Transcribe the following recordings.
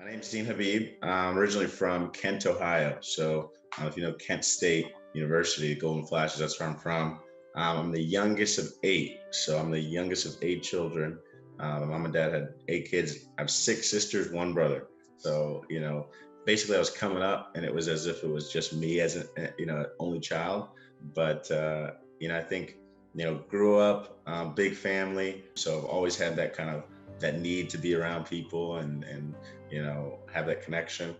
My name's Dean Habeeb. I'm originally from Kent, Ohio. So, if you know Kent State University, Golden Flashes, that's where I'm from. I'm the youngest of eight. So, I'm the youngest of eight children. My mom and dad had eight kids. I have six sisters, one brother. So, basically, I was coming up and it was as if it was just me as an only child. But, I think, grew up, big family. So, I've always had that kind of that need to be around people and have that connection.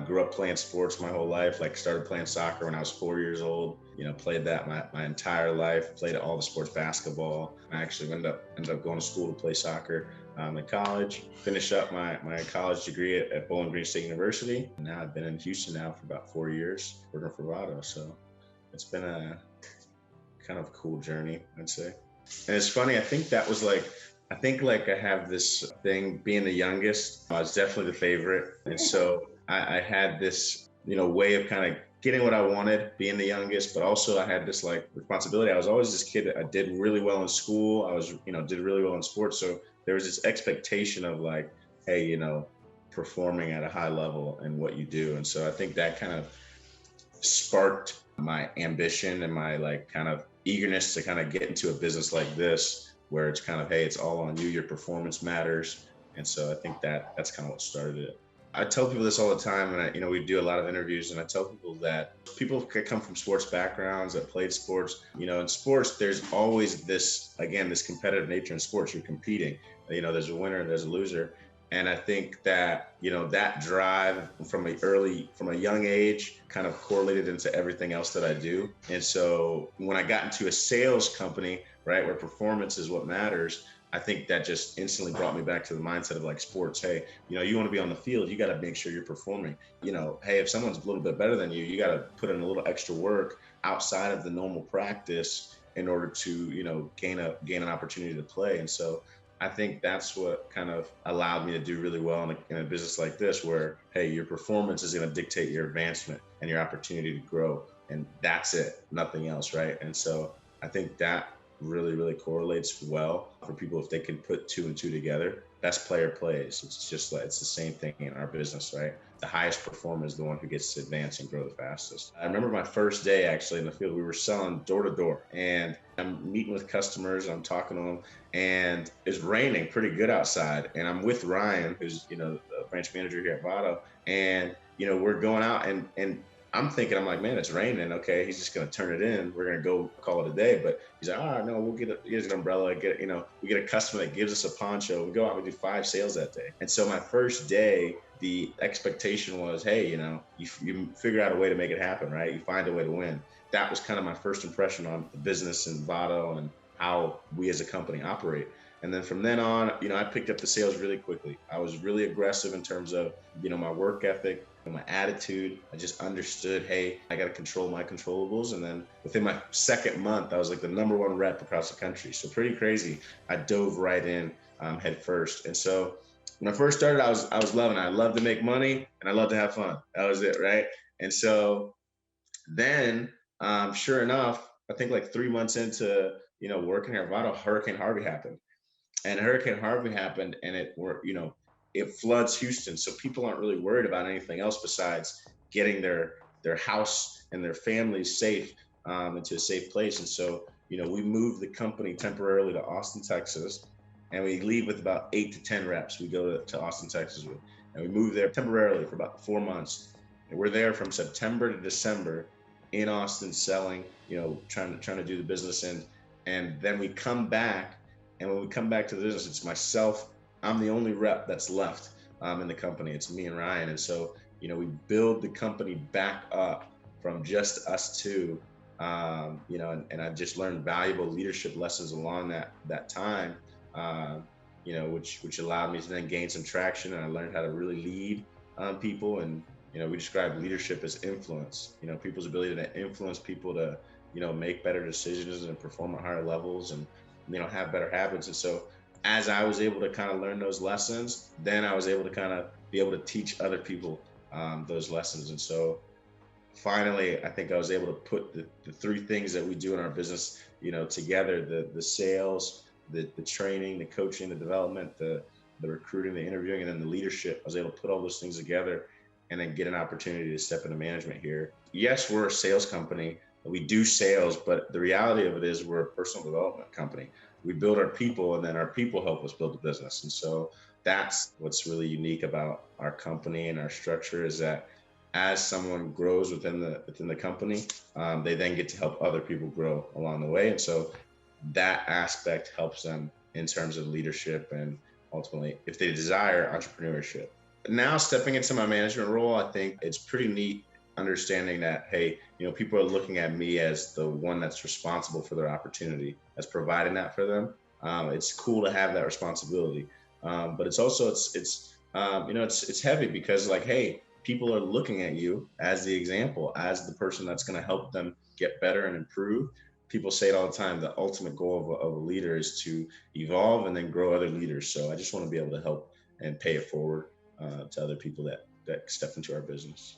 Grew up playing sports my whole life. Like started playing soccer when I was 4 years old. Played that my entire life. Played all the sports, basketball. I actually ended up going to school to play soccer in college. Finished up my college degree at Bowling Green State University. And now I've been in Houston now for about 4 years working for Vaddo. So it's been a kind of cool journey, I'd say. And it's funny. I think I have this thing being the youngest. I was definitely the favorite. And so I had this, way of kind of getting what I wanted, being the youngest, but also I had this like responsibility. I was always this kid that I did really well in school. I was, did really well in sports. So there was this expectation of like, hey, performing at a high level in what you do. And so I think that kind of sparked my ambition and my like kind of eagerness to kind of get into a business like this where it's kind of, hey, it's all on you, your performance matters. And so I think that's kind of what started it. I tell people this all the time, and we do a lot of interviews, and I tell people that people can come from sports backgrounds that played sports. In sports, there's always this competitive nature in sports. You're competing. There's a winner, there's a loser, and I think that that drive from a young age kind of correlated into everything else that I do. And so when I got into a sales company, right, where performance is what matters, I think that just instantly brought me back to the mindset of like sports. Hey, you want to be on the field, you got to make sure you're performing. Hey, if someone's a little bit better than you, you got to put in a little extra work outside of the normal practice in order to, gain an opportunity to play. And so I think that's what kind of allowed me to do really well in a business like this, where, hey, your performance is going to dictate your advancement and your opportunity to grow. And that's it, nothing else, right? And so I think that really, really correlates well for people if they can put two and two together. Best player plays. It's just like it's the same thing in our business, right? The highest performer is the one who gets to advance and grow the fastest. I remember my first day actually in the field. We were selling door to door, and I'm meeting with customers. I'm talking to them, and it's raining pretty good outside. And I'm with Ryan, who's the branch manager here at Vaddo, and we're going out and I'm like, man, it's raining. Okay, he's just gonna turn it in. We're gonna go call it a day. But he's like, no, we'll get an umbrella. We get a customer that gives us a poncho. We go out, we do 5 sales that day. And so my first day, the expectation was, hey, you figure out a way to make it happen, right? You find a way to win. That was kind of my first impression on the business and Vaddo and how we as a company operate. And then from then on, I picked up the sales really quickly. I was really aggressive in terms of, my work ethic and my attitude. I just understood, hey, I got to control my controllables. And then within my second month, I was like the #1 rep across the country. So pretty crazy. I dove right in head first. And so when I first started, I was loving it. I love to make money and I love to have fun. That was it, right? And so then, sure enough, I think like 3 months into working here at Vaddo, Hurricane Harvey happened. And Hurricane Harvey happened, and it floods Houston. So people aren't really worried about anything else besides getting their house and their families safe into a safe place. And so we moved the company temporarily to Austin, Texas, and we leave with about 8 to 10 reps. We go to Austin, Texas, and we move there temporarily for about 4 months. And we're there from September to December in Austin selling, trying to do the business, and then we come back. And when we come back to the business, it's myself. I'm the only rep that's left in the company. It's me and Ryan. And so, we build the company back up from just us two, and I've just learned valuable leadership lessons along that time, which allowed me to then gain some traction. And I learned how to really lead people. And, we describe leadership as influence, people's ability to influence people to, make better decisions and perform at higher levels and, have better habits. And so as I was able to kind of learn those lessons, then I was able to kind of be able to teach other people those lessons. And so finally, I think I was able to put the 3 things that we do in our business, together, the sales, the training, the coaching, the development, the the recruiting, the interviewing, and then the leadership. I was able to put all those things together and then get an opportunity to step into management here. Yes, we're a sales company. We do sales, but the reality of it is we're a personal development company. We build our people, and then our people help us build the business. And so that's what's really unique about our company and our structure, is that as someone grows within the company, they then get to help other people grow along the way. And so that aspect helps them in terms of leadership and ultimately, if they desire, entrepreneurship. Now stepping into my management role, I think it's pretty neat understanding that, hey, people are looking at me as the one that's responsible for their opportunity, as providing that for them. It's cool to have that responsibility, but it's also it's heavy because, like, hey, people are looking at you as the example, as the person that's going to help them get better and improve. People say it all the time, the ultimate goal of a leader is to evolve and then grow other leaders. So I just want to be able to help and pay it forward to other people that step into our business.